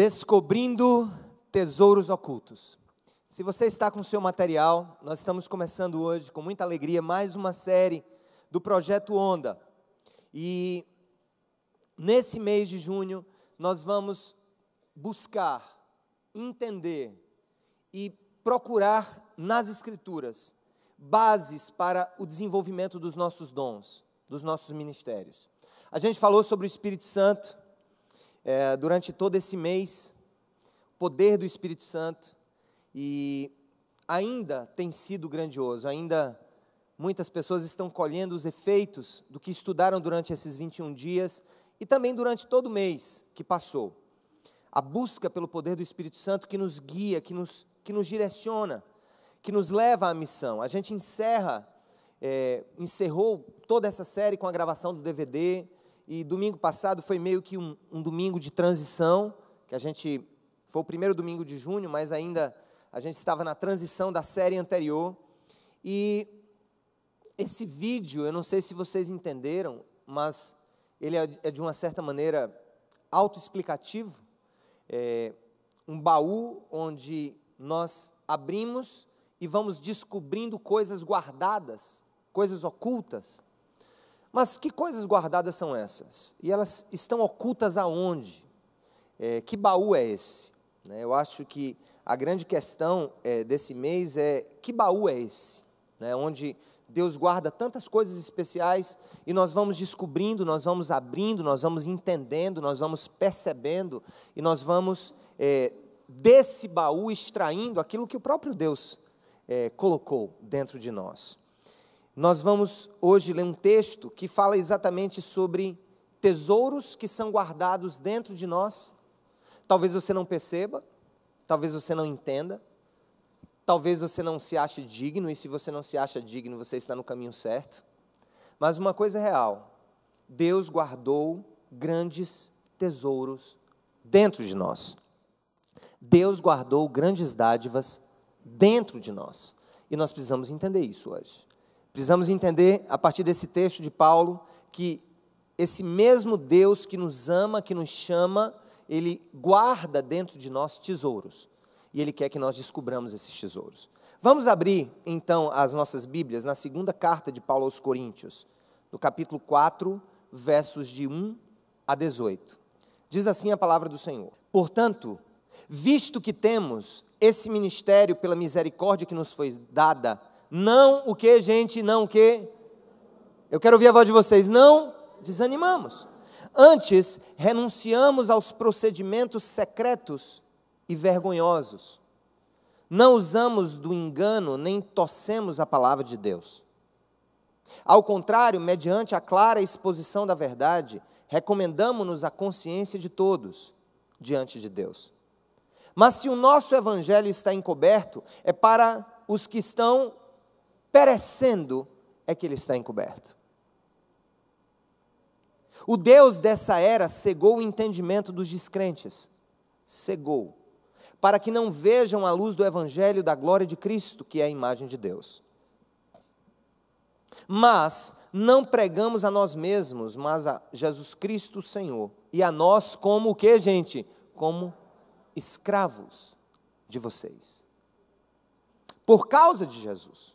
Descobrindo tesouros ocultos. Se você está com o seu material, nós estamos começando hoje, com muita alegria, mais uma série do Projeto Onda. E nesse mês de junho, nós vamos buscar, entender e procurar nas Escrituras bases para o desenvolvimento dos nossos dons, dos nossos ministérios. A gente falou sobre o Espírito Santo durante todo esse mês, o poder do Espírito Santo, e ainda tem sido grandioso, ainda muitas pessoas estão colhendo os efeitos do que estudaram durante esses 21 dias e também durante todo o mês que passou. A busca pelo poder do Espírito Santo que nos guia, que nos direciona, que nos leva à missão. A gente encerrou toda essa série com a gravação do DVD, e domingo passado foi meio que um domingo de transição, foi o primeiro domingo de junho, mas ainda a gente estava na transição da série anterior. E esse vídeo, eu não sei se vocês entenderam, mas ele é de uma certa maneira autoexplicativo. Um baú onde nós abrimos e vamos descobrindo coisas guardadas, coisas ocultas. Mas que coisas guardadas são essas? E elas estão ocultas aonde? Que baú é esse? Eu acho que a grande questão desse mês é: que baú é esse? Onde Deus guarda tantas coisas especiais e nós vamos descobrindo, nós vamos abrindo, nós vamos entendendo, nós vamos percebendo e nós vamos desse baú extraindo aquilo que o próprio Deus colocou dentro de nós. Nós vamos hoje ler um texto que fala exatamente sobre tesouros que são guardados dentro de nós. Talvez você não perceba, talvez você não entenda, talvez você não se ache digno, e se você não se acha digno, você está no caminho certo. Mas uma coisa é real: Deus guardou grandes tesouros dentro de nós. Deus guardou grandes dádivas dentro de nós. E nós precisamos entender isso hoje. Precisamos entender, a partir desse texto de Paulo, que esse mesmo Deus que nos ama, que nos chama, Ele guarda dentro de nós tesouros. E Ele quer que nós descubramos esses tesouros. Vamos abrir, então, as nossas Bíblias na segunda carta de Paulo aos Coríntios, no capítulo 4, versos de 1 a 18. Diz assim a palavra do Senhor: Portanto, visto que temos esse ministério pela misericórdia que nos foi dada, não o que, gente? Não o que? Eu quero ouvir a voz de vocês. Não desanimamos. Antes, renunciamos aos procedimentos secretos e vergonhosos. Não usamos do engano, nem torcemos a palavra de Deus. Ao contrário, mediante a clara exposição da verdade, recomendamo-nos à consciência de todos diante de Deus. Mas se o nosso evangelho está encoberto, é para os que estão perecendo, é que ele está encoberto. O Deus dessa era cegou o entendimento dos descrentes, cegou, para que não vejam a luz do evangelho da glória de Cristo, que é a imagem de Deus. Mas não pregamos a nós mesmos, mas a Jesus Cristo, o Senhor, e a nós como o que, gente? Como escravos de vocês, por causa de Jesus.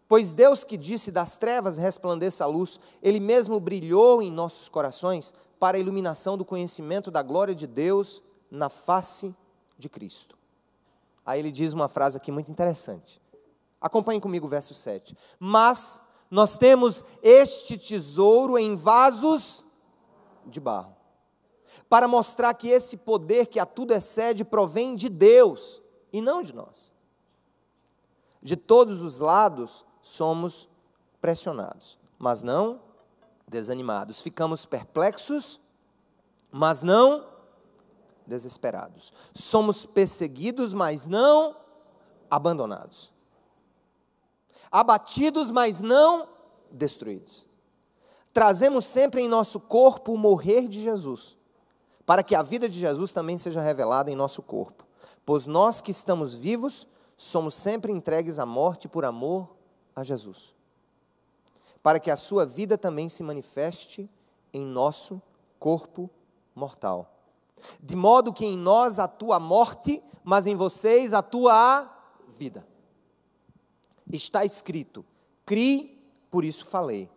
Pois Deus, que disse das trevas resplandeça a luz, Ele mesmo brilhou em nossos corações para a iluminação do conhecimento da glória de Deus na face de Cristo. Aí ele diz uma frase aqui muito interessante. Acompanhem comigo o verso 7. Mas nós temos este tesouro em vasos de barro, para mostrar que esse poder que a tudo excede provém de Deus e não de nós. De todos os lados somos pressionados, mas não desanimados. Ficamos perplexos, mas não desesperados. Somos perseguidos, mas não abandonados. Abatidos, mas não destruídos. Trazemos sempre em nosso corpo o morrer de Jesus, para que a vida de Jesus também seja revelada em nosso corpo. Pois nós que estamos vivos, somos sempre entregues à morte por amor a Jesus, para que a sua vida também se manifeste em nosso corpo mortal. De modo que em nós atua a morte, mas em vocês atua a vida. Está escrito: criei, por isso falei.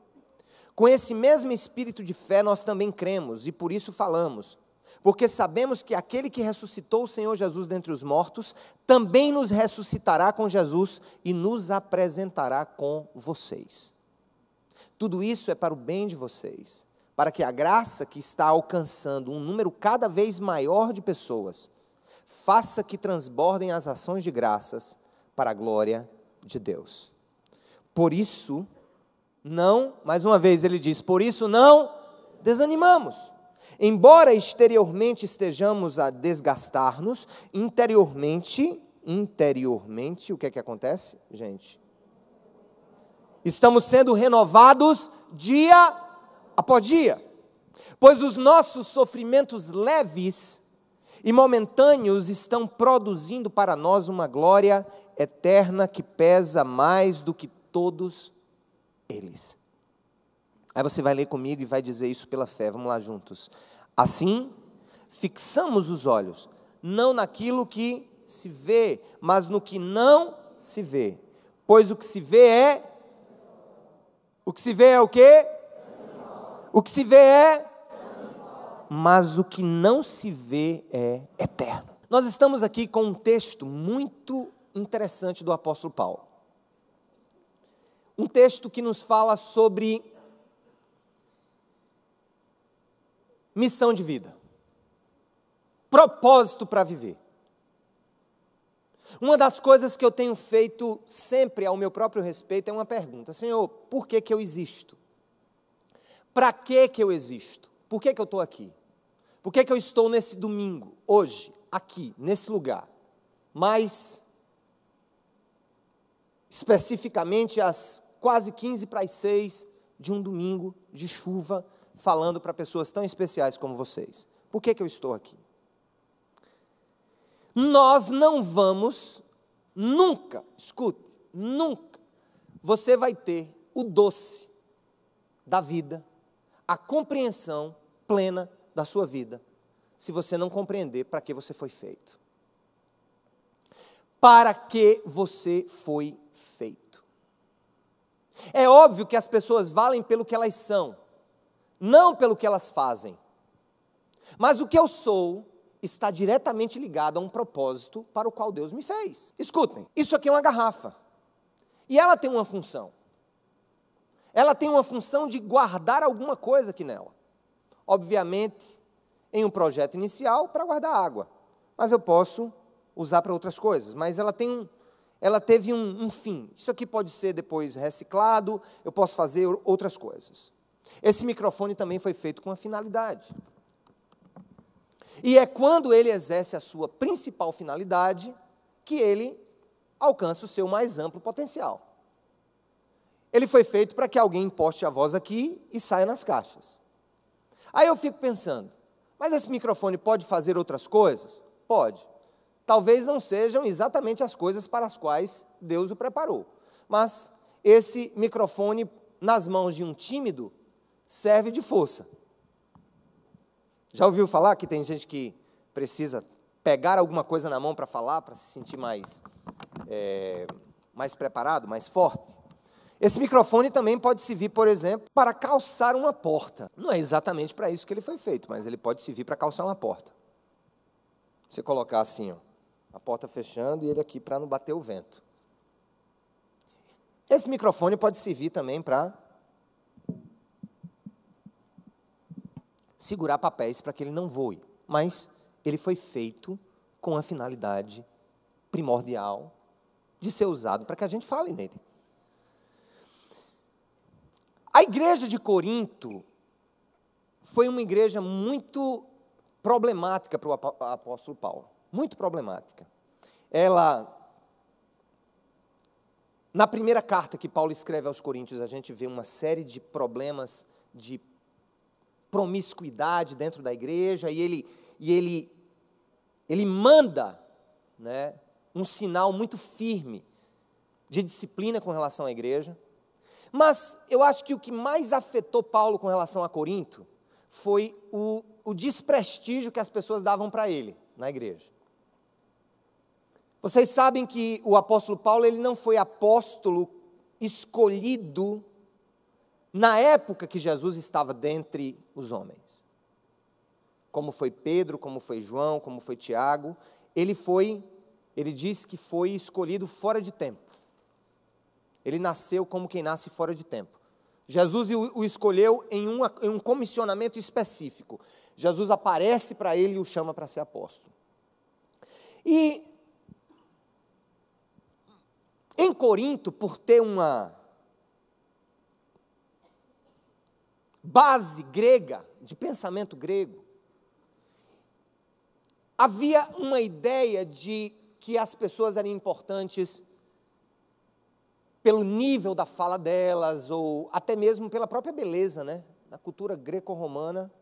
Com esse mesmo espírito de fé nós também cremos, e por isso falamos, porque sabemos que aquele que ressuscitou o Senhor Jesus dentre os mortos, também nos ressuscitará com Jesus e nos apresentará com vocês. Tudo isso é para o bem de vocês, para que a graça que está alcançando um número cada vez maior de pessoas, faça que transbordem as ações de graças para a glória de Deus. Por isso, não, mais uma vez ele diz, por isso não desanimamos. Embora exteriormente estejamos a desgastar-nos, interiormente, o que é que acontece, gente? Estamos sendo renovados dia após dia, pois os nossos sofrimentos leves e momentâneos estão produzindo para nós uma glória eterna que pesa mais do que todos eles. Aí você vai ler comigo e vai dizer isso pela fé, vamos lá juntos. Assim, fixamos os olhos, não naquilo que se vê, mas no que não se vê, pois o que se vê é... O que se vê é o quê? O que se vê é... Mas o que não se vê é eterno. Nós estamos aqui com um texto muito interessante do apóstolo Paulo. Um texto que nos fala sobre missão de vida, propósito para viver. Uma das coisas que eu tenho feito sempre ao meu próprio respeito é uma pergunta: Senhor, por que eu existo? Para que eu existo? Por que eu estou aqui? Por que eu estou nesse domingo, hoje, aqui, nesse lugar? Mais especificamente às quase 5:45 de um domingo de chuva, falando para pessoas tão especiais como vocês. Por que eu estou aqui? Nós não vamos, nunca, escute, nunca, você vai ter o doce da vida, a compreensão plena da sua vida, se você não compreender para que você foi feito. Para que você foi feito. É óbvio que as pessoas valem pelo que elas são, não pelo que elas fazem. Mas o que eu sou está diretamente ligado a um propósito para o qual Deus me fez. Escutem, isso aqui é uma garrafa. E ela tem uma função. Ela tem uma função de guardar alguma coisa aqui nela. Obviamente, em um projeto inicial, para guardar água. Mas eu posso usar para outras coisas. Mas ela teve um fim. Isso aqui pode ser depois reciclado, eu posso fazer outras coisas. Esse microfone também foi feito com uma finalidade. E é quando ele exerce a sua principal finalidade que ele alcança o seu mais amplo potencial. Ele foi feito para que alguém imposte a voz aqui e saia nas caixas. Aí eu fico pensando, mas esse microfone pode fazer outras coisas? Pode. Talvez não sejam exatamente as coisas para as quais Deus o preparou. Mas esse microfone, nas mãos de um tímido, serve de força. Já ouviu falar que tem gente que precisa pegar alguma coisa na mão para falar, para se sentir mais preparado, mais forte? Esse microfone também pode servir, por exemplo, para calçar uma porta. Não é exatamente para isso que ele foi feito, mas ele pode servir para calçar uma porta. Você colocar assim, ó, a porta fechando e ele aqui para não bater o vento. Esse microfone pode servir também para segurar papéis para que ele não voe, mas ele foi feito com a finalidade primordial de ser usado para que a gente fale nele. A igreja de Corinto foi uma igreja muito problemática para o apóstolo Paulo, muito problemática. Na primeira carta que Paulo escreve aos Coríntios, a gente vê uma série de problemas de promiscuidade dentro da igreja, e ele manda, né, um sinal muito firme de disciplina com relação à igreja. Mas eu acho que o que mais afetou Paulo com relação a Corinto foi o desprestígio que as pessoas davam para ele na igreja. Vocês sabem que o apóstolo Paulo, ele não foi apóstolo escolhido na época que Jesus estava dentre os homens. Como foi Pedro, como foi João, como foi Tiago, ele diz que foi escolhido fora de tempo. Ele nasceu como quem nasce fora de tempo. Jesus o escolheu em um comissionamento específico. Jesus aparece para ele e o chama para ser apóstolo. E em Corinto, por ter uma base grega, de pensamento grego, havia uma ideia de que as pessoas eram importantes pelo nível da fala delas, ou até mesmo pela própria beleza, né? Na cultura greco-romana,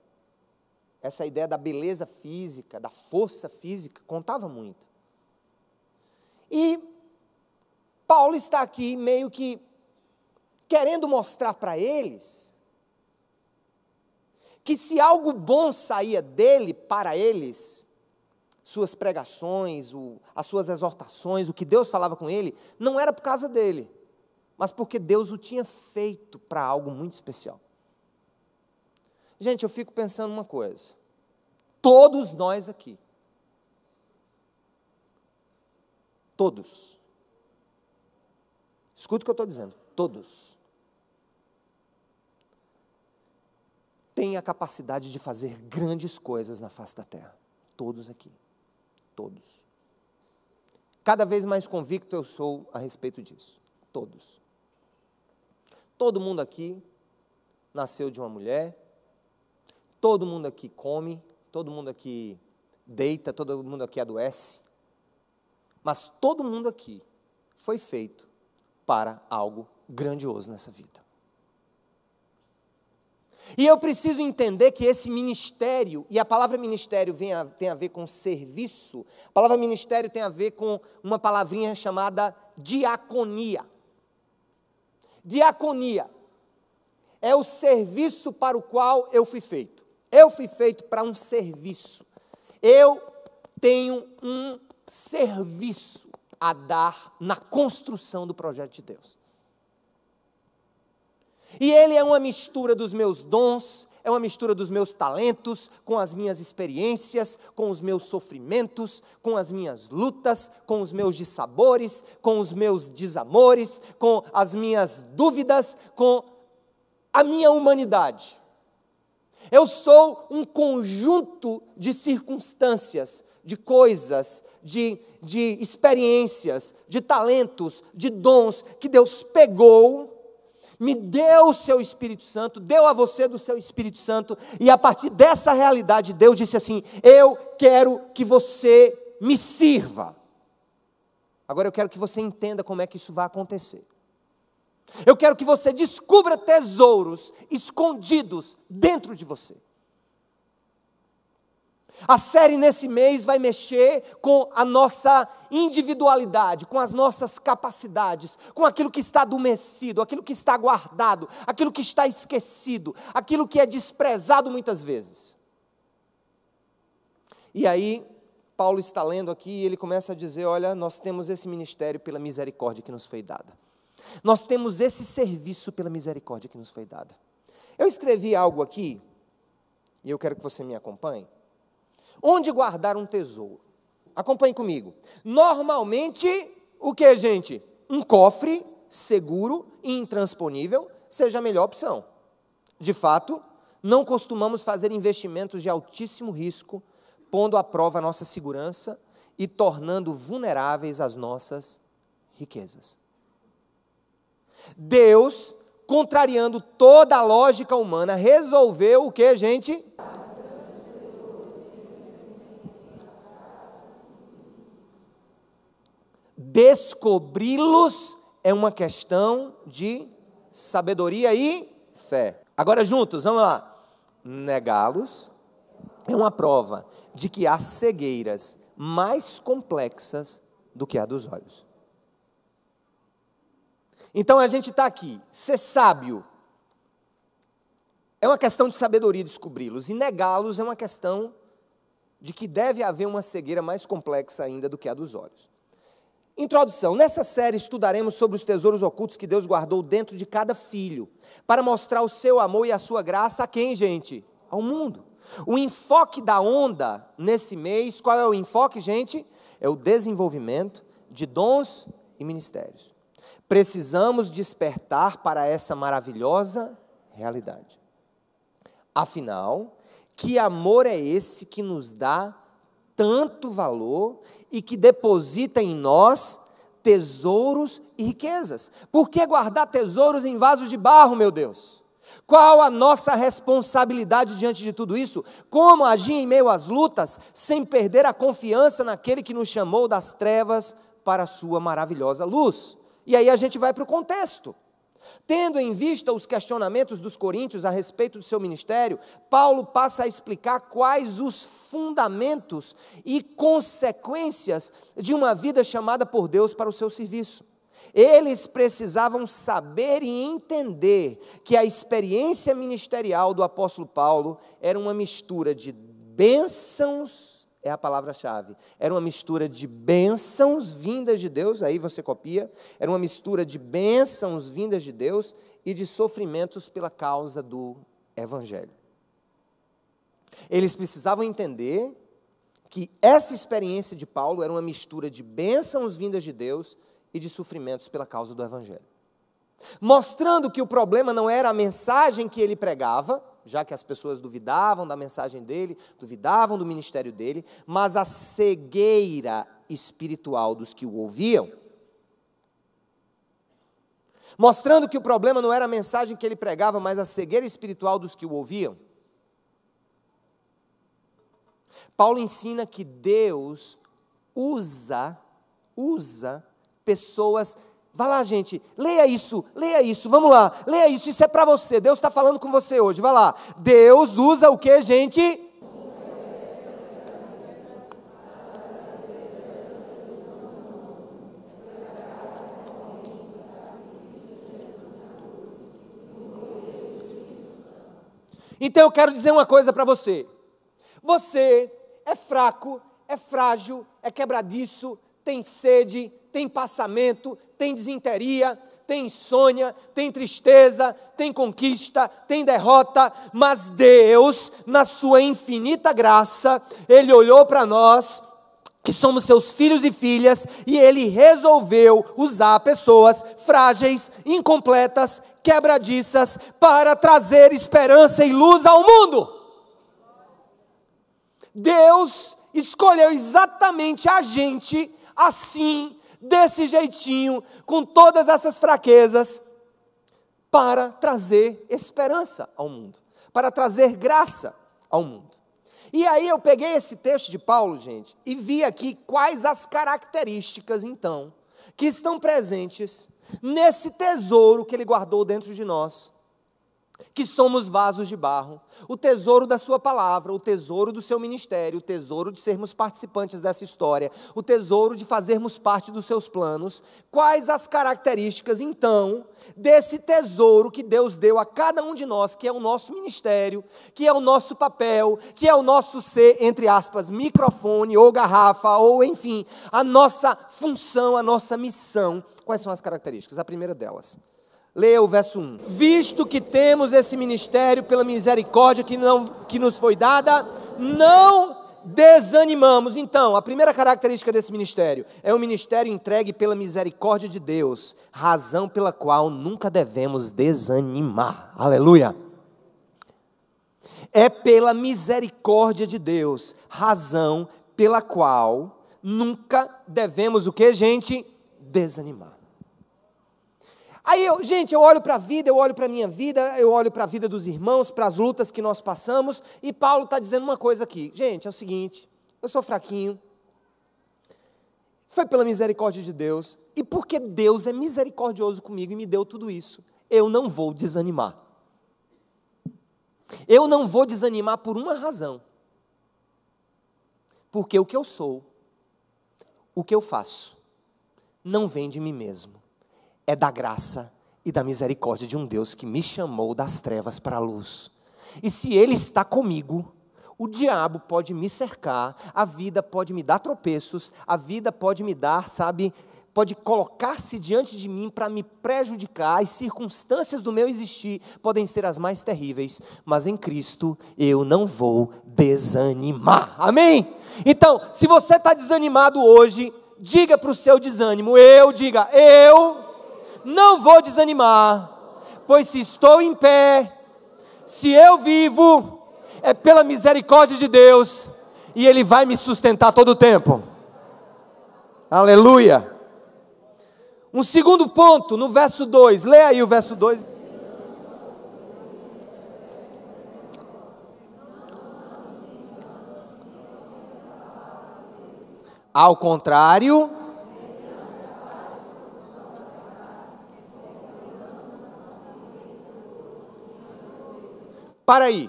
essa ideia da beleza física, da força física, contava muito. E Paulo está aqui meio que querendo mostrar para eles que se algo bom saía dele para eles, suas pregações, as suas exortações, o que Deus falava com ele, não era por causa dele, mas porque Deus o tinha feito para algo muito especial. Gente, eu fico pensando uma coisa, todos nós aqui, todos, escuta o que eu estou dizendo, todos, têm a capacidade de fazer grandes coisas na face da terra, todos aqui. Todos. Cada vez mais convicto eu sou a respeito disso. Todos. Todo mundo aqui nasceu de uma mulher, todo mundo aqui come, todo mundo aqui deita, todo mundo aqui adoece, mas todo mundo aqui foi feito para algo grandioso nessa vida. E eu preciso entender que esse ministério, e a palavra ministério tem a ver com serviço, a palavra ministério tem a ver com uma palavrinha chamada diaconia. Diaconia é o serviço para o qual eu fui feito. Eu fui feito para um serviço. Eu tenho um serviço a dar na construção do projeto de Deus. E ele é uma mistura dos meus dons, é uma mistura dos meus talentos, com as minhas experiências, com os meus sofrimentos, com as minhas lutas, com os meus dissabores, com os meus desamores, com as minhas dúvidas, com a minha humanidade. Eu sou um conjunto de circunstâncias, de coisas, de experiências, de talentos, de dons que Deus pegou, me deu o seu Espírito Santo, deu a você do seu Espírito Santo, e a partir dessa realidade, Deus disse assim: eu quero que você me sirva. Agora eu quero que você entenda como é que isso vai acontecer. Eu quero que você descubra tesouros escondidos dentro de você. A série nesse mês vai mexer com a nossa individualidade, com as nossas capacidades, com aquilo que está adormecido, aquilo que está guardado, aquilo que está esquecido, aquilo que é desprezado muitas vezes. E aí, Paulo está lendo aqui e ele começa a dizer: olha, nós temos esse ministério pela misericórdia que nos foi dada. Nós temos esse serviço pela misericórdia que nos foi dada. Eu escrevi algo aqui, e eu quero que você me acompanhe. Onde guardar um tesouro? Acompanhe comigo. Normalmente, o que, gente? Um cofre seguro e intransponível seja a melhor opção. De fato, não costumamos fazer investimentos de altíssimo risco, pondo à prova a nossa segurança e tornando vulneráveis as nossas riquezas. Deus, contrariando toda a lógica humana, resolveu o que, gente? Descobri-los é uma questão de sabedoria e fé. Agora juntos, vamos lá. Negá-los é uma prova de que há cegueiras mais complexas do que a dos olhos. Então a gente está aqui, ser sábio é uma questão de sabedoria descobri-los, e negá-los é uma questão de que deve haver uma cegueira mais complexa ainda do que a dos olhos. Introdução. Nessa série estudaremos sobre os tesouros ocultos que Deus guardou dentro de cada filho, para mostrar o seu amor e a sua graça a quem, gente? Ao mundo. O enfoque da onda nesse mês, qual é o enfoque, gente? É o desenvolvimento de dons e ministérios. Precisamos despertar para essa maravilhosa realidade. Afinal, que amor é esse que nos dá tanto valor e que deposita em nós tesouros e riquezas? Por que guardar tesouros em vasos de barro, meu Deus? Qual a nossa responsabilidade diante de tudo isso? Como agir em meio às lutas sem perder a confiança naquele que nos chamou das trevas para a sua maravilhosa luz? E aí a gente vai para o contexto. Tendo em vista os questionamentos dos coríntios a respeito do seu ministério, Paulo passa a explicar quais os fundamentos e consequências de uma vida chamada por Deus para o seu serviço. Eles precisavam saber e entender que a experiência ministerial do apóstolo Paulo era uma mistura de bênçãos, é a palavra-chave, era uma mistura de bênçãos vindas de Deus, aí você copia, era uma mistura de bênçãos vindas de Deus e de sofrimentos pela causa do Evangelho. Eles precisavam entender que essa experiência de Paulo era uma mistura de bênçãos vindas de Deus e de sofrimentos pela causa do Evangelho. Mostrando que o problema não era a mensagem que ele pregava, já que as pessoas duvidavam da mensagem dele, duvidavam do ministério dele, mas a cegueira espiritual dos que o ouviam. Mostrando que o problema não era a mensagem que ele pregava, mas a cegueira espiritual dos que o ouviam. Paulo ensina que Deus usa pessoas. Vai lá, gente, leia isso, vamos lá, leia isso é para você, Deus está falando com você hoje, vai lá. Deus usa o que, gente? Então eu quero dizer uma coisa para você. Você é fraco, é frágil, é quebradiço, tem sede, tem passamento, tem desinteria, tem insônia, tem tristeza, tem conquista, tem derrota, mas Deus, na sua infinita graça, Ele olhou para nós, que somos seus filhos e filhas, e Ele resolveu usar pessoas frágeis, incompletas, quebradiças, para trazer esperança e luz ao mundo. Deus escolheu exatamente a gente, assim, desse jeitinho, com todas essas fraquezas, para trazer esperança ao mundo, para trazer graça ao mundo. E aí eu peguei esse texto de Paulo, gente, e vi aqui quais as características, então, que estão presentes nesse tesouro que ele guardou dentro de nós, que somos vasos de barro, o tesouro da sua palavra, o tesouro do seu ministério, o tesouro de sermos participantes dessa história, o tesouro de fazermos parte dos seus planos. Quais as características, então, desse tesouro que Deus deu a cada um de nós, que é o nosso ministério, que é o nosso papel, que é o nosso ser, entre aspas, microfone ou garrafa, ou enfim, a nossa função, a nossa missão. Quais são as características? A primeira delas. Leia o verso 1. Visto que temos esse ministério pela misericórdia que nos foi dada, não desanimamos. Então, a primeira característica desse ministério é um ministério entregue pela misericórdia de Deus, razão pela qual nunca devemos desanimar. Aleluia! É pela misericórdia de Deus, razão pela qual nunca devemos o que, gente? Desanimar. Aí, eu olho para a vida, eu olho para a minha vida, eu olho para a vida dos irmãos, para as lutas que nós passamos, e Paulo está dizendo uma coisa aqui. Gente, é o seguinte, eu sou fraquinho, foi pela misericórdia de Deus, e porque Deus é misericordioso comigo e me deu tudo isso, eu não vou desanimar. Eu não vou desanimar por uma razão. Porque o que eu sou, o que eu faço, não vem de mim mesmo. É da graça e da misericórdia de um Deus que me chamou das trevas para a luz. E se Ele está comigo, o diabo pode me cercar, a vida pode me dar tropeços, a vida pode me dar, pode colocar-se diante de mim para me prejudicar, as circunstâncias do meu existir podem ser as mais terríveis, mas em Cristo eu não vou desanimar, amém? Então, se você está desanimado hoje, diga para o seu desânimo, eu não vou desanimar, pois se estou em pé, se eu vivo, é pela misericórdia de Deus, e Ele vai me sustentar todo o tempo, aleluia. Um segundo ponto, no verso 2, leia aí o verso 2. Ao contrário, para aí,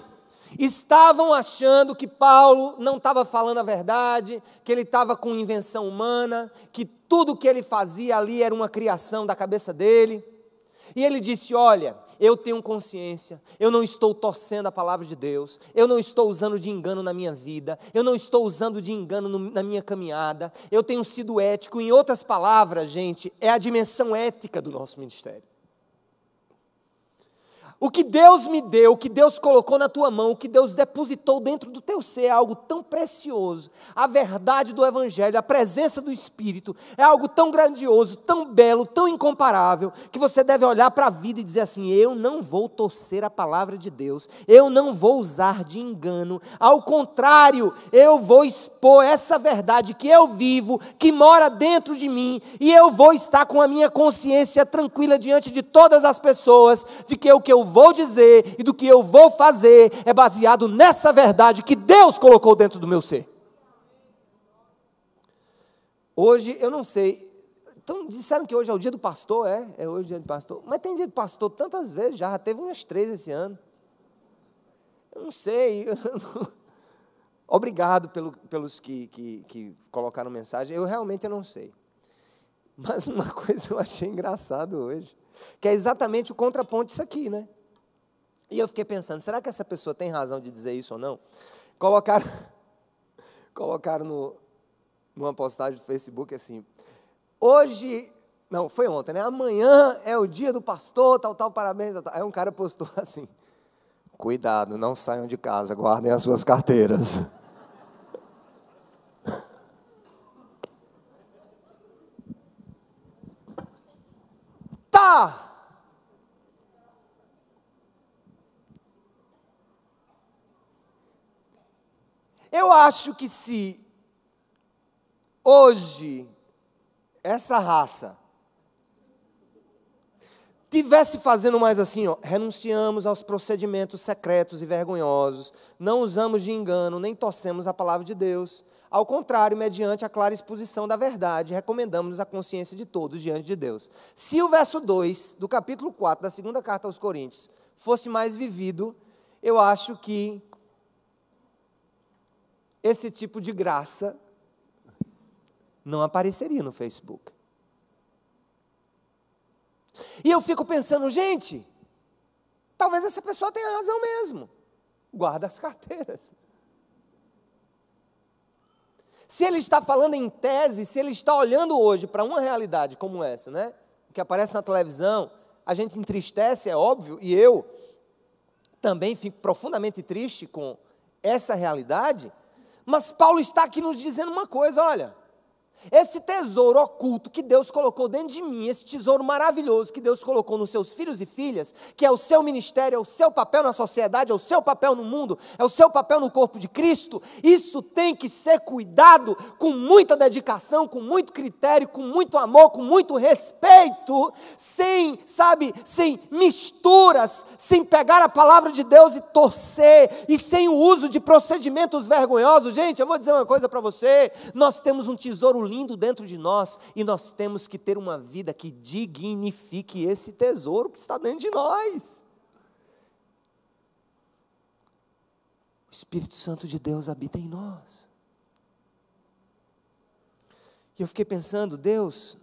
estavam achando que Paulo não estava falando a verdade, que ele estava com invenção humana, que tudo que ele fazia ali era uma criação da cabeça dele, e ele disse, olha, eu tenho consciência, eu não estou torcendo a palavra de Deus, eu não estou usando de engano na minha vida, eu não estou usando de engano na minha caminhada, eu tenho sido ético. Em outras palavras, gente, é a dimensão ética do nosso ministério. O que Deus me deu, o que Deus colocou na tua mão, o que Deus depositou dentro do teu ser é algo tão precioso. A verdade do Evangelho, a presença do Espírito é algo tão grandioso, tão belo, tão incomparável, que você deve olhar para a vida e dizer assim, eu não vou torcer a palavra de Deus, eu não vou usar de engano, ao contrário, eu vou expor essa verdade que eu vivo, que mora dentro de mim, e eu vou estar com a minha consciência tranquila diante de todas as pessoas, de que o que eu vou dizer e do que eu vou fazer é baseado nessa verdade que Deus colocou dentro do meu ser. Hoje, eu não sei, então disseram que hoje é o dia do pastor, é hoje o dia do pastor, mas tem dia do pastor tantas vezes, já teve umas 3 esse ano. Eu não sei, obrigado pelos que colocaram mensagem, eu realmente não sei. Mas uma coisa eu achei engraçado hoje, que é exatamente o contraponto disso aqui, né? E eu fiquei pensando, será que essa pessoa tem razão de dizer isso ou não? Colocaram numa postagem do Facebook assim, hoje, não, foi ontem, né? Amanhã é o dia do pastor, tal, parabéns, tal. Aí um cara postou assim, cuidado, não saiam de casa, guardem as suas carteiras. Tá! Eu acho que se hoje essa raça tivesse fazendo mais assim, renunciamos aos procedimentos secretos e vergonhosos, não usamos de engano, nem torcemos a palavra de Deus, ao contrário, mediante a clara exposição da verdade, recomendamos-nos a consciência de todos diante de Deus. Se o verso 2 do capítulo 4 da segunda carta aos Coríntios fosse mais vivido, eu acho que esse tipo de graça não apareceria no Facebook. E eu fico pensando, gente, talvez essa pessoa tenha razão mesmo. Guarda as carteiras. Se ele está falando em tese, se ele está olhando hoje para uma realidade como essa, né? Que aparece na televisão, a gente entristece, é óbvio, e eu também fico profundamente triste com essa realidade, mas Paulo está aqui nos dizendo uma coisa, olha, esse tesouro oculto que Deus colocou dentro de mim, esse tesouro maravilhoso que Deus colocou nos seus filhos e filhas, que é o seu ministério, é o seu papel na sociedade, é o seu papel no mundo, é o seu papel no corpo de Cristo, isso tem que ser cuidado com muita dedicação, com muito critério, com muito amor, com muito respeito, sem misturas, sem pegar a palavra de Deus e torcer, e sem o uso de procedimentos vergonhosos. Gente, eu vou dizer uma coisa para você, nós temos um tesouro lindo dentro de nós, e nós temos que ter uma vida que dignifique esse tesouro que está dentro de nós. O Espírito Santo de Deus habita em nós. E eu fiquei pensando, Deus,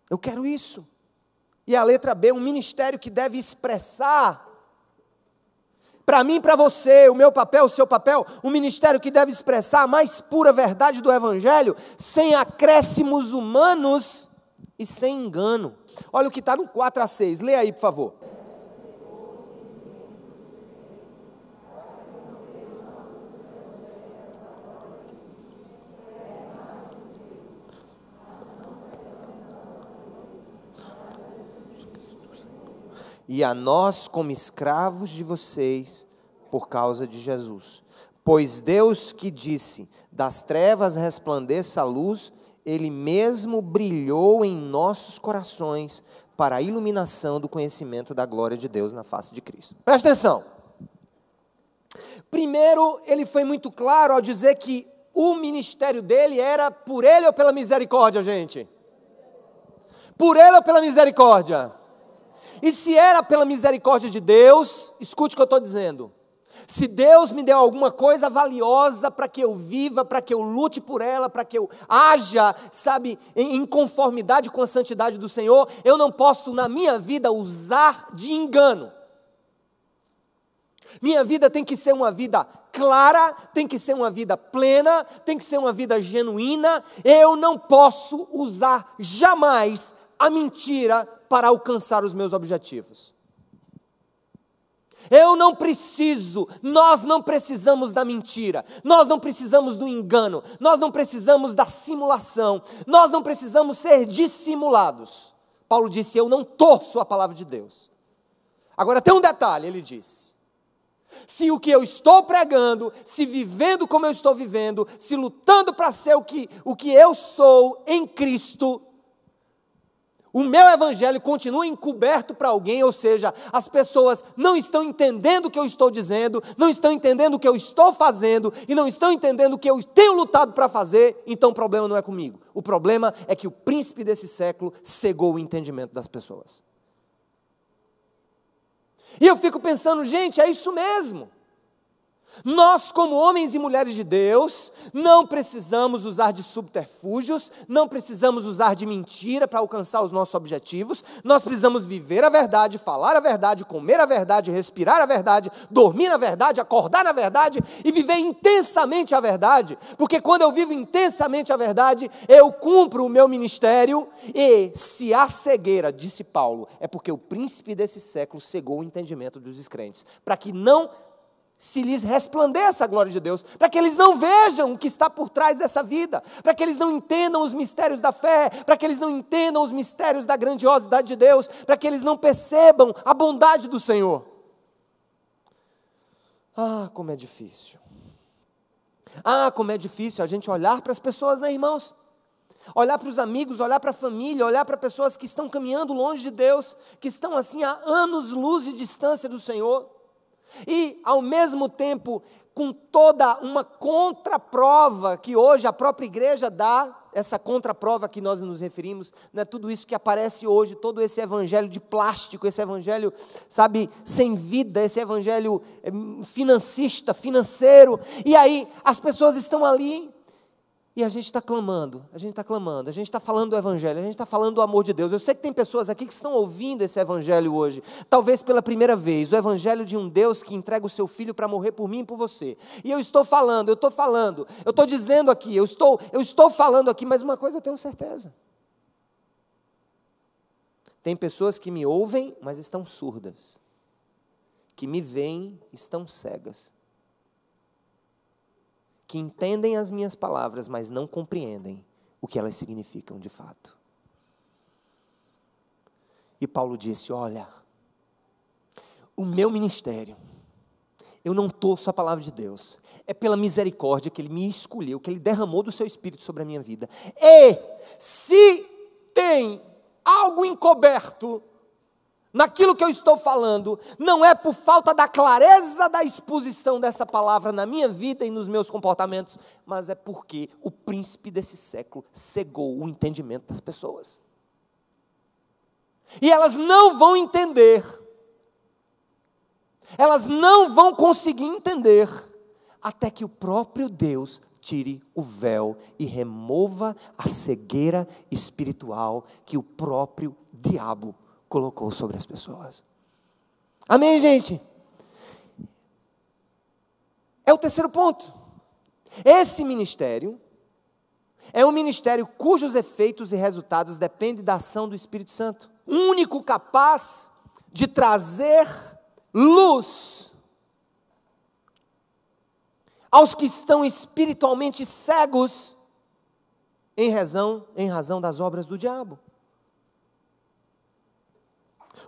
eu quero isso. E a letra B, um ministério que deve expressar Para mim, para você, o meu papel, o seu papel, um ministério que deve expressar a mais pura verdade do Evangelho, sem acréscimos humanos e sem engano. Olha o que está no 4-6, lê aí, por favor. E a nós como escravos de vocês, por causa de Jesus. Pois Deus que disse, das trevas resplandeça a luz, Ele mesmo brilhou em nossos corações, para a iluminação do conhecimento da glória de Deus na face de Cristo. Presta atenção. Primeiro, ele foi muito claro ao dizer que o ministério dele era por ele ou pela misericórdia, gente? Por ele ou pela misericórdia? E se era pela misericórdia de Deus, escute o que eu estou dizendo. Se Deus me deu alguma coisa valiosa para que eu viva, para que eu lute por ela, para que eu haja, sabe, em conformidade com a santidade do Senhor, eu não posso na minha vida usar de engano. Minha vida tem que ser uma vida clara, tem que ser uma vida plena, tem que ser uma vida genuína. Eu não posso usar jamais a mentira para alcançar os meus objetivos. Eu não preciso, nós não precisamos da mentira, nós não precisamos do engano, nós não precisamos da simulação, nós não precisamos ser dissimulados. Paulo disse, eu não torço a palavra de Deus. Agora tem um detalhe, ele disse, se o que eu estou pregando, se vivendo como eu estou vivendo, se lutando para ser o que eu sou em Cristo, o meu evangelho continua encoberto para alguém, ou seja, as pessoas não estão entendendo o que eu estou dizendo, não estão entendendo o que eu estou fazendo, e não estão entendendo o que eu tenho lutado para fazer, então o problema não é comigo. O problema é que o príncipe desse século cegou o entendimento das pessoas. E eu fico pensando, gente, é isso mesmo. Nós, como homens e mulheres de Deus, não precisamos usar de subterfúgios, não precisamos usar de mentira para alcançar os nossos objetivos, nós precisamos viver a verdade, falar a verdade, comer a verdade, respirar a verdade, dormir na verdade, acordar na verdade e viver intensamente a verdade, porque quando eu vivo intensamente a verdade, eu cumpro o meu ministério e se há cegueira, disse Paulo, é porque o príncipe desse século cegou o entendimento dos descrentes, para que não se lhes resplandeça a glória de Deus, para que eles não vejam o que está por trás dessa vida, para que eles não entendam os mistérios da fé, para que eles não entendam os mistérios da grandiosidade de Deus, para que eles não percebam a bondade do Senhor. Ah, como é difícil. Ah, como é difícil a gente olhar para as pessoas, né, irmãos? Olhar para os amigos, olhar para a família, olhar para pessoas que estão caminhando longe de Deus, que estão assim a anos-luz de distância do Senhor. E, ao mesmo tempo, com toda uma contraprova que hoje a própria igreja dá, essa contraprova que nós nos referimos, né, tudo isso que aparece hoje, todo esse evangelho de plástico, esse evangelho, sabe, sem vida, esse evangelho financista, financeiro, e aí as pessoas estão ali, e a gente está clamando, a gente está falando do evangelho, a gente está falando do amor de Deus. Eu sei que tem pessoas aqui que estão ouvindo esse evangelho hoje, talvez pela primeira vez, o evangelho de um Deus que entrega o seu filho para morrer por mim e por você. E eu estou falando, eu estou dizendo aqui, eu estou falando aqui, mas uma coisa eu tenho certeza. Tem pessoas que me ouvem, mas estão surdas, que me veem, estão cegas, que entendem as minhas palavras, mas não compreendem o que elas significam de fato. E Paulo disse, olha, o meu ministério, eu não torço a palavra de Deus, é pela misericórdia que Ele me escolheu, que Ele derramou do seu Espírito sobre a minha vida. E se tem algo encoberto naquilo que eu estou falando, não é por falta da clareza da exposição dessa palavra na minha vida e nos meus comportamentos, mas é porque o príncipe desse século cegou o entendimento das pessoas. E elas não vão entender, elas não vão conseguir entender, até que o próprio Deus tire o véu e remova a cegueira espiritual que o próprio diabo colocou sobre as pessoas. Amém, gente? é o terceiro ponto. Esse ministério é um ministério cujos efeitos e resultados dependem da ação do Espírito Santo, único capaz de trazer luz aos que estão espiritualmente cegos em razão das obras do diabo.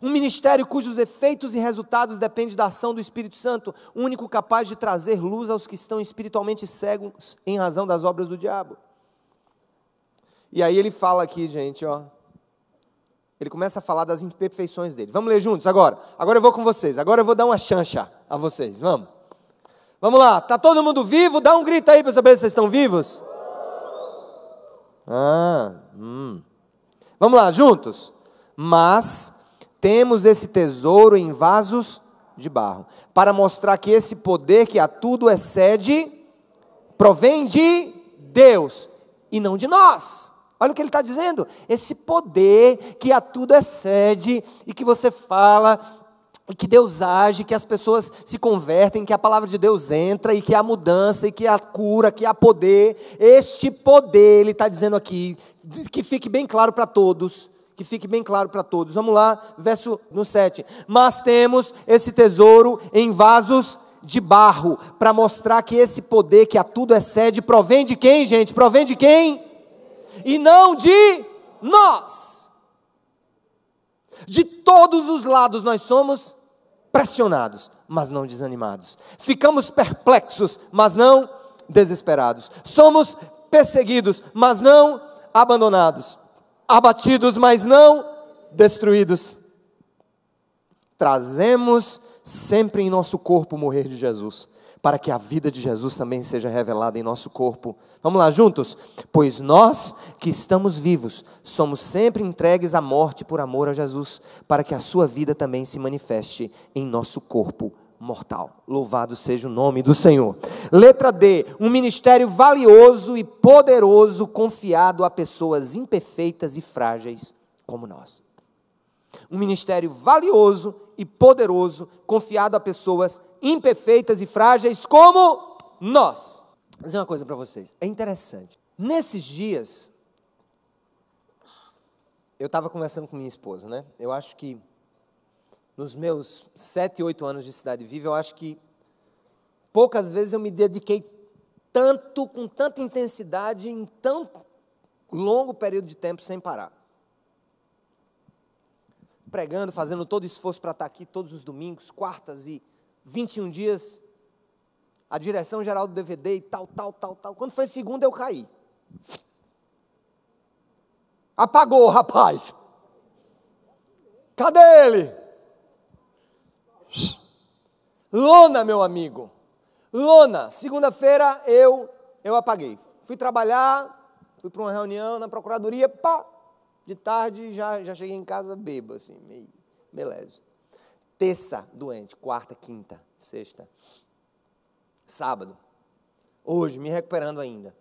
Um ministério cujos efeitos e resultados dependem da ação do Espírito Santo, único capaz de trazer luz aos que estão espiritualmente cegos em razão das obras do diabo. E aí ele fala aqui, gente, ó. Ele começa a falar das imperfeições dele. Vamos ler juntos agora? Agora eu vou com vocês. Agora eu vou dar uma chancha a vocês. Vamos. Vamos lá. Está todo mundo vivo? Dá um grito aí para eu saber se vocês estão vivos. Vamos lá, juntos. Mas temos esse tesouro em vasos de barro, para mostrar que esse poder que a tudo excede, provém de Deus, e não de nós. Olha o que ele está dizendo, esse poder que a tudo excede, e que você fala, e que Deus age, que as pessoas se convertem, que a palavra de Deus entra, e que há mudança, e que há cura, que há poder. Este poder, ele está dizendo aqui, que fique bem claro para todos, vamos lá, verso no 7, mas temos esse tesouro em vasos de barro, para mostrar que esse poder que a tudo excede, provém de quem, gente? Provém de quem? E não de nós. De todos os lados nós somos pressionados, mas não desanimados. Ficamos perplexos, mas não desesperados. Somos perseguidos, mas não abandonados. Abatidos, mas não destruídos. Trazemos sempre em nosso corpo o morrer de Jesus, para que a vida de Jesus também seja revelada em nosso corpo. Vamos lá juntos? Pois nós que estamos vivos, somos sempre entregues à morte por amor a Jesus, para que a sua vida também se manifeste em nosso corpo mortal. Louvado seja o nome do Senhor. Letra D, um ministério valioso e poderoso, confiado a pessoas imperfeitas e frágeis como nós. Um ministério valioso e poderoso, confiado a pessoas imperfeitas e frágeis como nós. Vou dizer uma coisa para vocês, é interessante. Nesses dias, eu estava conversando com minha esposa, né? Eu acho que nos meus 7, 8 anos de Cidade Viva, eu acho que poucas vezes eu me dediquei tanto, com tanta intensidade, em tão longo período de tempo sem parar. Pregando, fazendo todo o esforço para estar aqui todos os domingos, quartas e 21 dias, a direção geral do DVD e tal. Quando foi segunda eu caí. Apagou, rapaz. Cadê ele? Lona, meu amigo. Lona, segunda-feira eu apaguei. Fui trabalhar, fui para uma reunião na procuradoria, de tarde já cheguei em casa bêbado, assim, meio beleza. Terça, doente, quarta, quinta, sexta, sábado, hoje, me recuperando ainda.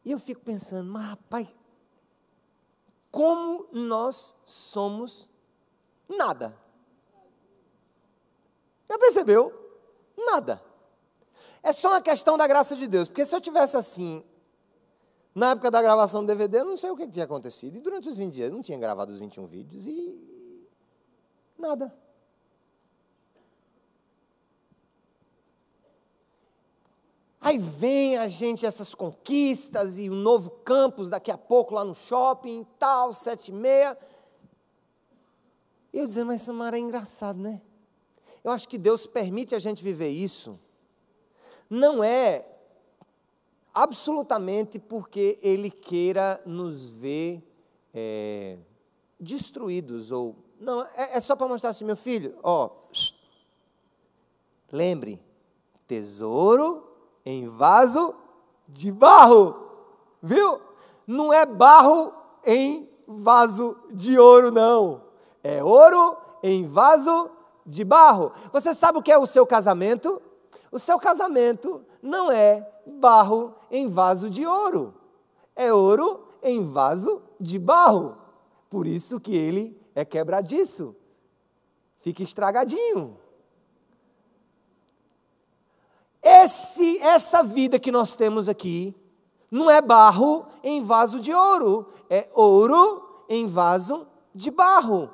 E eu fico pensando, mas rapaz, como nós somos nada. Já percebeu? Nada. É só uma questão da graça de Deus, porque se eu tivesse assim, na época da gravação do DVD, eu não sei o que tinha acontecido. E durante os 20 dias, eu não tinha gravado os 21 vídeos e nada. Aí vem a gente, essas conquistas e o novo campus daqui a pouco lá no shopping, tal, 7h30. E eu dizendo, mas Samara, é engraçado, né? Eu acho que Deus permite a gente viver isso. Não é absolutamente porque Ele queira nos ver destruídos. Não, é só para mostrar assim, meu filho, lembre, tesouro em vaso de barro, viu? Não é barro em vaso de ouro, não. É ouro em vaso de barro. Você sabe o que é o seu casamento? O seu casamento não é barro em vaso de ouro. É ouro em vaso de barro. Por isso que ele é quebradiço. Fica estragadinho. essa vida que nós temos aqui não é barro em vaso de ouro, é ouro em vaso de barro.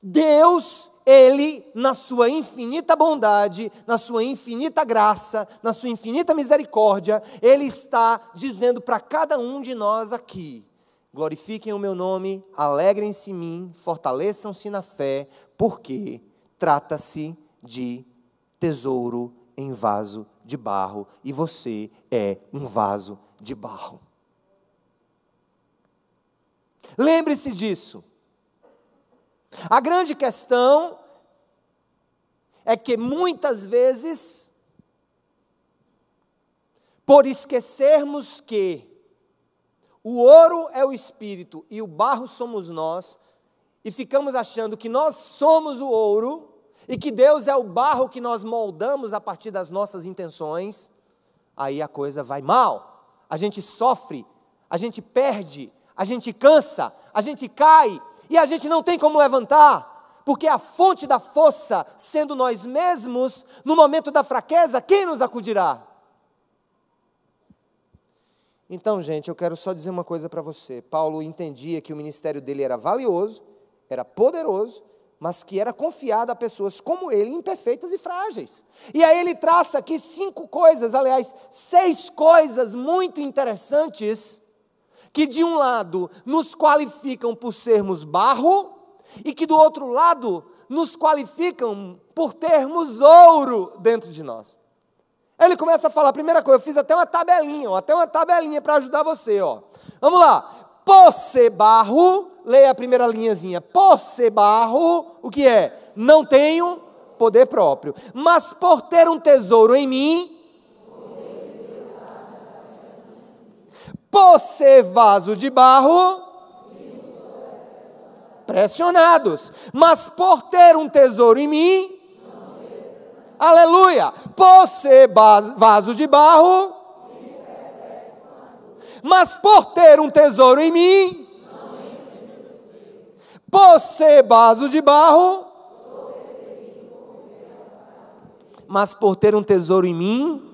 Deus, Ele, na sua infinita bondade, na sua infinita graça, na sua infinita misericórdia, Ele está dizendo para cada um de nós aqui: glorifiquem o meu nome, alegrem-se em mim, fortaleçam-se na fé, porque trata-se de tesouro em vaso de barro, e você é um vaso de barro. Lembre-se disso. A grande questão é que muitas vezes, por esquecermos que o ouro é o Espírito e o barro somos nós, e ficamos achando que nós somos o ouro, e que Deus é o barro que nós moldamos a partir das nossas intenções, aí a coisa vai mal, a gente sofre, a gente perde, a gente cansa, a gente cai, e a gente não tem como levantar, porque a fonte da força, sendo nós mesmos, no momento da fraqueza, quem nos acudirá? Então, gente, eu quero só dizer uma coisa para você. Paulo entendia que o ministério dele era valioso, era poderoso, mas que era confiado a pessoas como ele, imperfeitas e frágeis. E aí ele traça aqui 5 coisas, aliás, 6 coisas muito interessantes, que de um lado nos qualificam por sermos barro, e que do outro lado nos qualificam por termos ouro dentro de nós. Ele começa a falar, a primeira coisa, eu fiz até uma tabelinha para ajudar você, ó. Vamos lá. Por ser barro, leia a primeira linhazinha. Por ser barro, o que é? Não tenho poder próprio. Mas por ter um tesouro em mim, por ser vaso de barro, pressionados. Mas por ter um tesouro em mim, aleluia, por ser vaso de barro, mas por ter um tesouro em mim, por ser vaso de barro, mas por ter um tesouro em mim,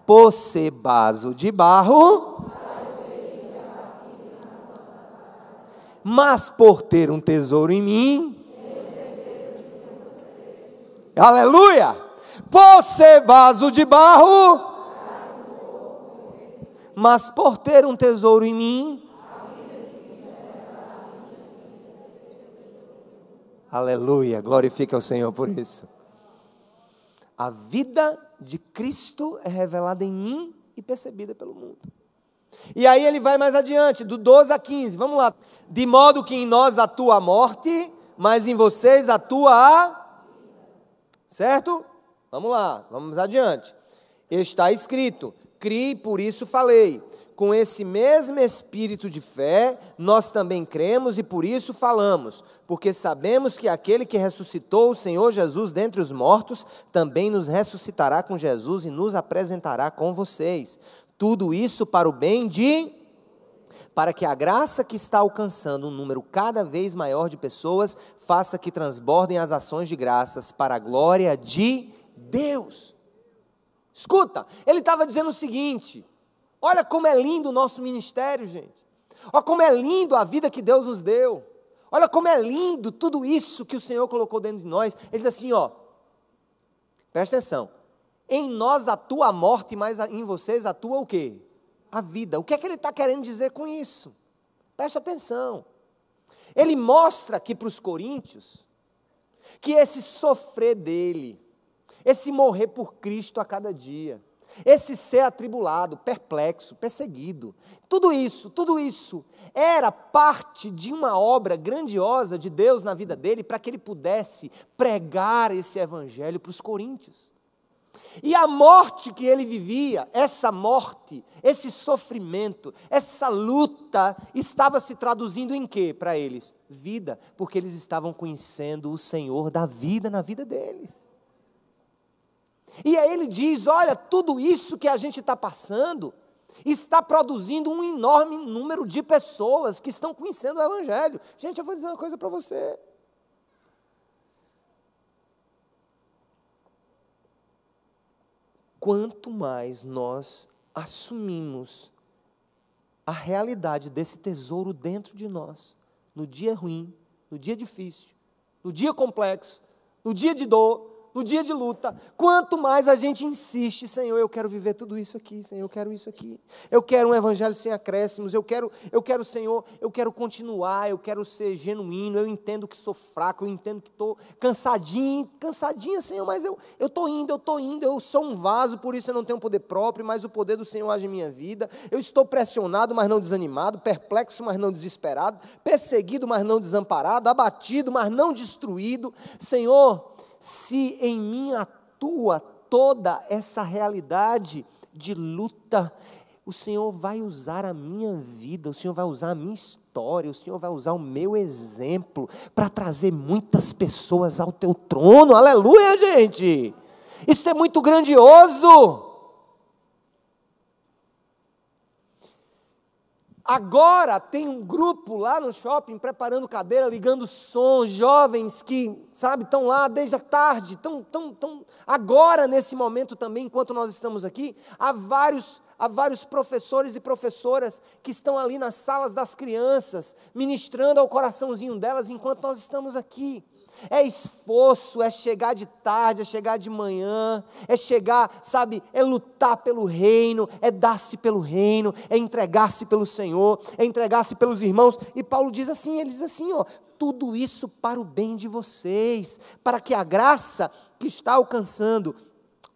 por ser vaso de barro, mas por ter um tesouro em mim, aleluia, por ser vaso de barro, mas por ter um tesouro em mim, aleluia, glorifica o Senhor por isso. A vida de Cristo é revelada em mim e percebida pelo mundo. E aí ele vai mais adiante, do 12 a 15, vamos lá. De modo que em nós atua a morte, mas em vocês atua a... Certo? Vamos lá, vamos adiante. Está escrito, criei, por isso falei. Com esse mesmo espírito de fé, nós também cremos e por isso falamos, porque sabemos que aquele que ressuscitou o Senhor Jesus dentre os mortos, também nos ressuscitará com Jesus e nos apresentará com vocês. Tudo isso para o bem para que a graça que está alcançando um número cada vez maior de pessoas, faça que transbordem as ações de graças para a glória de Deus. Escuta, ele estava dizendo o seguinte: olha como é lindo o nosso ministério, gente. Olha como é lindo a vida que Deus nos deu. Olha como é lindo tudo isso que o Senhor colocou dentro de nós. Ele diz assim, ó, presta atenção. Em nós atua a morte, mas em vocês atua o quê? A vida. O que é que ele está querendo dizer com isso? Presta atenção. Ele mostra aqui para os coríntios que esse sofrer dele, esse morrer por Cristo a cada dia, esse ser atribulado, perplexo, perseguido, tudo isso era parte de uma obra grandiosa de Deus na vida dele, para que ele pudesse pregar esse evangelho para os coríntios. E a morte que ele vivia, essa morte, esse sofrimento, essa luta, estava se traduzindo em quê para eles? Vida, porque eles estavam conhecendo o Senhor da vida na vida deles. E aí ele diz, olha, tudo isso que a gente está passando, está produzindo um enorme número de pessoas que estão conhecendo o Evangelho. Gente, eu vou dizer uma coisa para você. quanto mais nós assumimos a realidade desse tesouro dentro de nós, no dia ruim, no dia difícil, no dia complexo, no dia de dor, no dia de luta, quanto mais a gente insiste, Senhor, eu quero viver tudo isso aqui, Senhor, eu quero isso aqui, eu quero um evangelho sem acréscimos, eu quero, Senhor, eu quero continuar, eu quero ser genuíno, eu entendo que sou fraco, eu entendo que estou cansadinha, Senhor, mas eu estou indo, eu sou um vaso, por isso eu não tenho poder próprio, mas o poder do Senhor age em minha vida, eu estou pressionado, mas não desanimado, perplexo, mas não desesperado, perseguido, mas não desamparado, abatido, mas não destruído, Senhor, se em mim atua toda essa realidade de luta, o Senhor vai usar a minha vida, o Senhor vai usar a minha história, o Senhor vai usar o meu exemplo para trazer muitas pessoas ao teu trono, aleluia, gente, isso é muito grandioso. Agora tem um grupo lá no shopping preparando cadeira, ligando som, jovens que, sabe, estão lá desde a tarde, agora nesse momento também, enquanto nós estamos aqui, há vários professores e professoras que estão ali nas salas das crianças, ministrando ao coraçãozinho delas enquanto nós estamos aqui. É esforço, é chegar de tarde, é chegar de manhã, é chegar, sabe, é lutar pelo reino, é dar-se pelo reino, é entregar-se pelo Senhor, é entregar-se pelos irmãos. E Paulo diz assim, ele diz assim, ó, tudo isso para o bem de vocês, para que a graça que está alcançando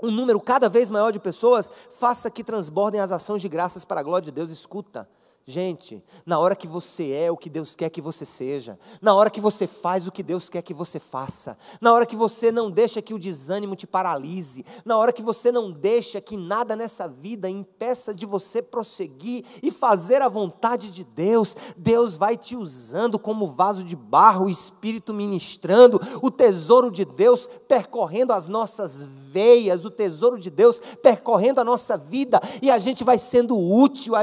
um número cada vez maior de pessoas, faça que transbordem as ações de graças para a glória de Deus. Escuta, gente, na hora que você é o que Deus quer que você seja, na hora que você faz o que Deus quer que você faça, na hora que você não deixa que o desânimo te paralise, na hora que você não deixa que nada nessa vida impeça de você prosseguir e fazer a vontade de Deus, Deus vai te usando como vaso de barro, o Espírito ministrando, o tesouro de Deus percorrendo as nossas veias, o tesouro de Deus percorrendo a nossa vida, e a gente vai sendo útil,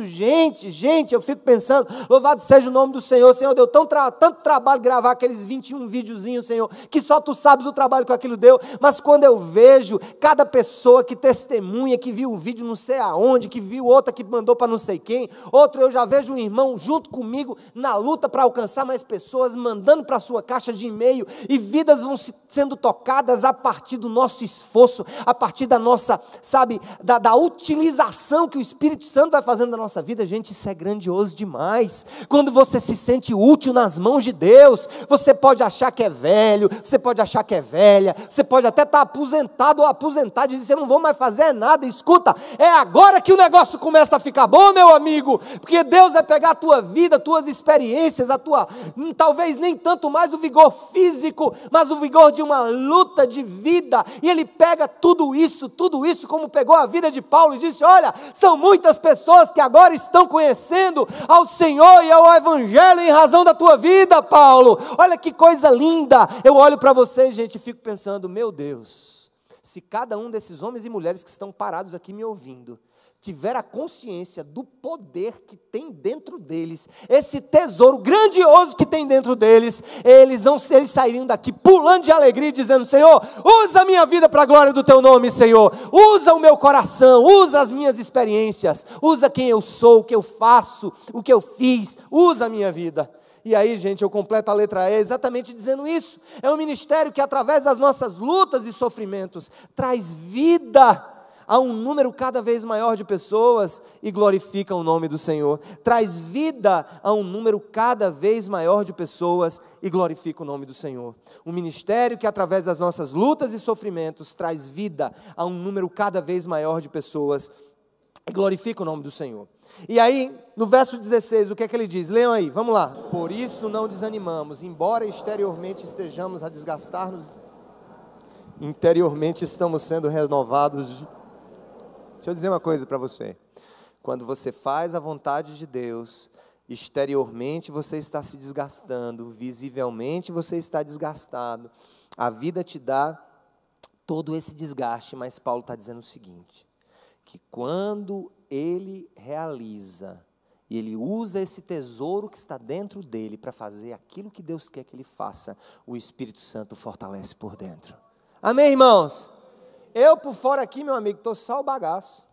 gente, eu fico pensando, louvado seja o nome do Senhor, Senhor, deu tanto trabalho gravar aqueles 21 videozinhos, Senhor, que só Tu sabes o trabalho que aquilo deu, mas quando eu vejo cada pessoa que testemunha, que viu o vídeo não sei aonde, que viu outra que mandou para não sei quem, outro eu já vejo um irmão junto comigo, na luta para alcançar mais pessoas, mandando para a sua caixa de e-mail, e vidas vão sendo tocadas a partir do nosso esforço, a partir da nossa, sabe, da utilização que o Espírito Santo vai fazendo na nossa vida. Gente, isso é grandioso demais. Quando você se sente útil nas mãos de Deus, você pode achar que é velho, você pode achar que é velha, você pode até estar aposentado ou aposentada e dizer, eu não vou mais fazer nada. Escuta, é agora que o negócio começa a ficar bom, meu amigo, porque Deus vai pegar a tua vida, tuas experiências, talvez nem tanto mais o vigor físico, mas o vigor de uma luta de vida, e Ele pega tudo isso, como pegou a vida de Paulo e disse, olha, são muitas pessoas que agora estão conhecendo ao Senhor e ao Evangelho em razão da tua vida, Paulo. Olha que coisa linda. Eu olho para vocês, gente, e fico pensando, meu Deus, se cada um desses homens e mulheres que estão parados aqui me ouvindo tiver a consciência do poder que tem dentro deles, esse tesouro grandioso que tem dentro deles, eles sairiam daqui pulando de alegria, dizendo, Senhor, usa a minha vida para a glória do Teu nome, Senhor, usa o meu coração, usa as minhas experiências, usa quem eu sou, o que eu faço, o que eu fiz, usa a minha vida. E aí, gente, eu completo a letra E exatamente dizendo isso. É um ministério que, através das nossas lutas e sofrimentos, traz vida a um número cada vez maior de pessoas e glorifica o nome do Senhor. Traz vida a um número cada vez maior de pessoas e glorifica o nome do Senhor. Um ministério que, através das nossas lutas e sofrimentos, traz vida a um número cada vez maior de pessoas e glorifica o nome do Senhor. E aí, no verso 16, o que é que ele diz? Leiam aí, vamos lá. Por isso não desanimamos, embora exteriormente estejamos a desgastar-nos, interiormente estamos sendo renovados. Deixa eu dizer uma coisa para você. Quando você faz a vontade de Deus, exteriormente você está se desgastando, visivelmente você está desgastado. A vida te dá todo esse desgaste, mas Paulo está dizendo o seguinte, que quando ele realiza, e ele usa esse tesouro que está dentro dele para fazer aquilo que Deus quer que ele faça, o Espírito Santo fortalece por dentro. Amém, irmãos? Eu por fora aqui, meu amigo, estou só o bagaço.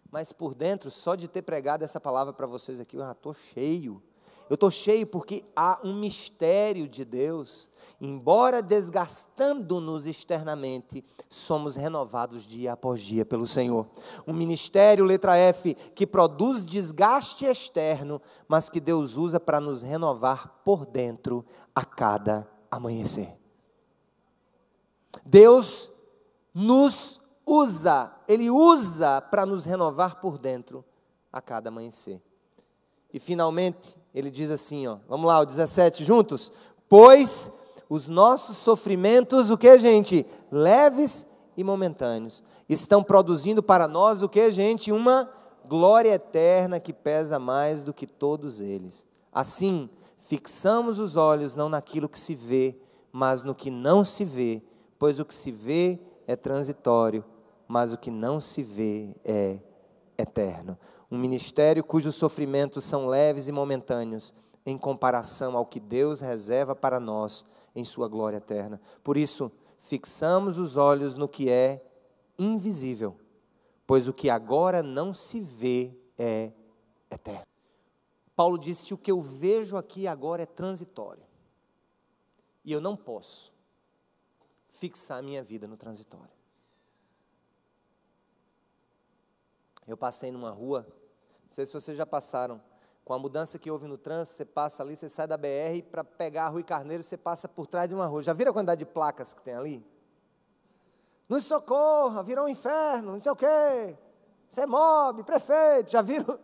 Mas por dentro, só de ter pregado essa palavra para vocês aqui, eu já estou cheio. Eu estou cheio porque há um mistério de Deus. Embora desgastando-nos externamente, somos renovados dia após dia pelo Senhor. Um ministério, letra F, que produz desgaste externo, mas que Deus usa para nos renovar por dentro a cada amanhecer. Deus nos usa, Ele usa para nos renovar por dentro a cada amanhecer. E finalmente, ele diz assim, vamos lá, o 17 juntos? Pois os nossos sofrimentos, o que, gente? Leves e momentâneos, estão produzindo para nós, o que, gente? Uma glória eterna que pesa mais do que todos eles. Assim, fixamos os olhos não naquilo que se vê, mas no que não se vê, pois o que se vê é transitório, mas o que não se vê é eterno. Um ministério cujos sofrimentos são leves e momentâneos, em comparação ao que Deus reserva para nós em sua glória eterna. Por isso, fixamos os olhos no que é invisível, pois o que agora não se vê é eterno. Paulo disse que o que eu vejo aqui agora é transitório, e eu não posso fixar a minha vida no transitório. Eu passei numa rua, não sei se vocês já passaram, com a mudança que houve no trânsito, você passa ali, você sai da BR, para pegar a Rui Carneiro, você passa por trás de uma rua. Já viram a quantidade de placas que tem ali? Nos socorra, virou um inferno, não sei o quê, CEMOB, prefeito, já viram?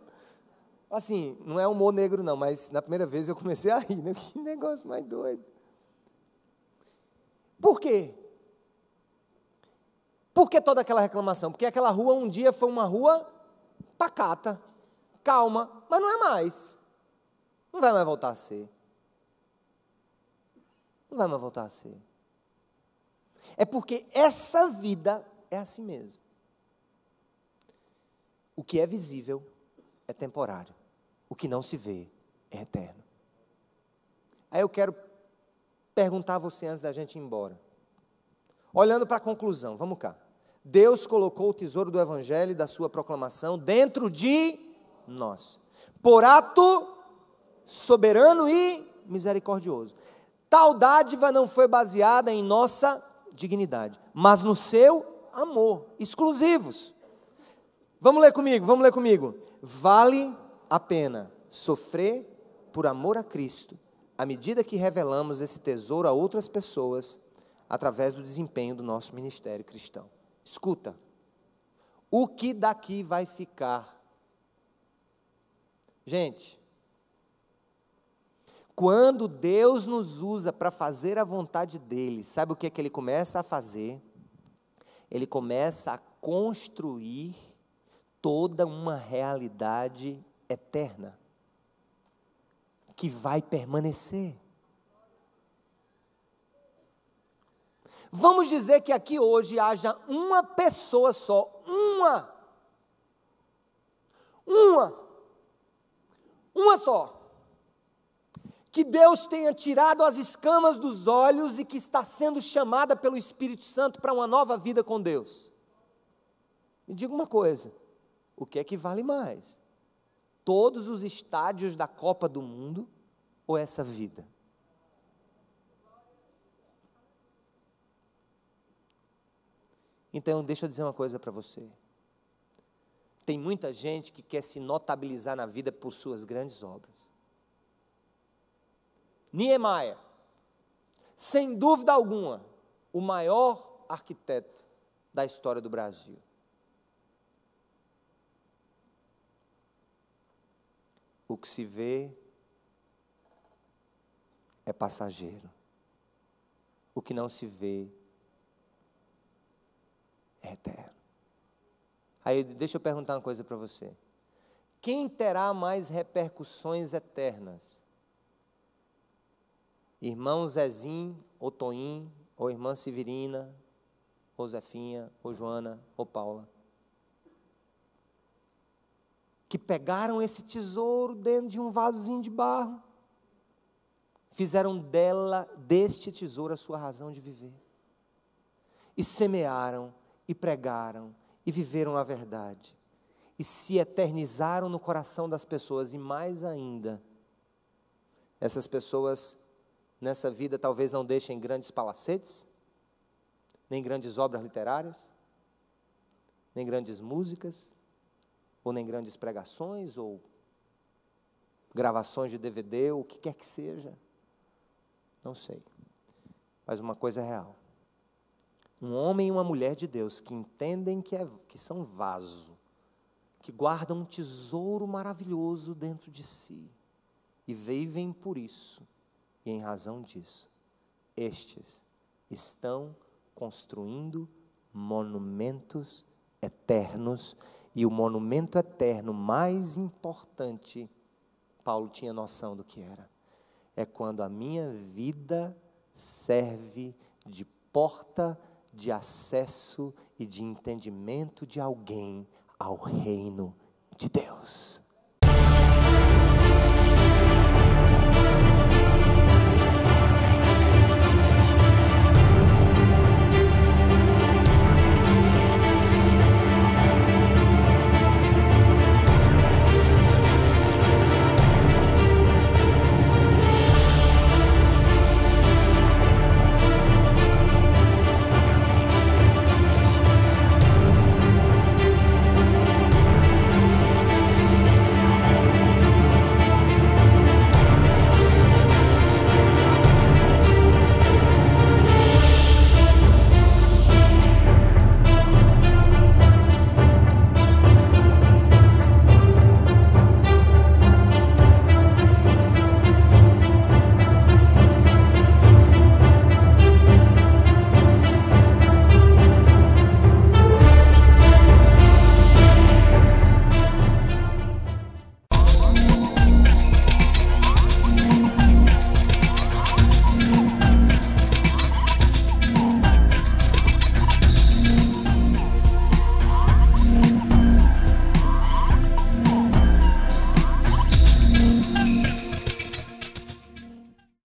Assim, não é humor negro não, mas na primeira vez eu comecei a rir, né? Que negócio mais doido. Por quê? Por que toda aquela reclamação? Porque aquela rua um dia foi uma rua pacata, calma, mas não é mais. Não vai mais voltar a ser. Não vai mais voltar a ser. É porque essa vida é assim mesmo. O que é visível é temporário. O que não se vê é eterno. Aí eu quero perguntar a você antes da gente ir embora. Olhando para a conclusão, vamos cá. Deus colocou o tesouro do Evangelho e da sua proclamação dentro de nós, por ato soberano e misericordioso. Tal dádiva não foi baseada em nossa dignidade, mas no seu amor, exclusivos. Vamos ler comigo. Vale a pena sofrer por amor a Cristo, à medida que revelamos esse tesouro a outras pessoas, através do desempenho do nosso ministério cristão. Escuta, o que daqui vai ficar? Gente, quando Deus nos usa para fazer a vontade dEle, sabe o que é que Ele começa a fazer? Ele começa a construir toda uma realidade eterna, que vai permanecer. Vamos dizer que aqui hoje haja uma pessoa só, uma só, que Deus tenha tirado as escamas dos olhos e que está sendo chamada pelo Espírito Santo para uma nova vida com Deus. Me diga uma coisa, o que é que vale mais? Todos os estádios da Copa do Mundo ou essa vida? Então, deixa eu dizer uma coisa para você. Tem muita gente que quer se notabilizar na vida por suas grandes obras. Niemeia, sem dúvida alguma, o maior arquiteto da história do Brasil. O que se vê é passageiro. O que não se vê é eterno. Aí, deixa eu perguntar uma coisa para você. Quem terá mais repercussões eternas? Irmão Zezinho, ou Toim, ou irmã Severina, ou Zefinha, ou Joana, ou Paula? Que pegaram esse tesouro dentro de um vasozinho de barro, fizeram deste tesouro a sua razão de viver. e semearam, e pregaram, e viveram a verdade, e se eternizaram no coração das pessoas, e mais ainda, essas pessoas nessa vida talvez não deixem grandes palacetes, nem grandes obras literárias, nem grandes músicas, ou nem grandes pregações, ou gravações de DVD, ou o que quer que seja, não sei, mas uma coisa é real, um homem e uma mulher de Deus, que entendem que são vaso, que guardam um tesouro maravilhoso dentro de si, e vivem por isso, e em razão disso, estes estão construindo monumentos eternos, e o monumento eterno mais importante, Paulo tinha noção do que era, é quando a minha vida serve de porta de acesso e de entendimento de alguém ao reino de Deus.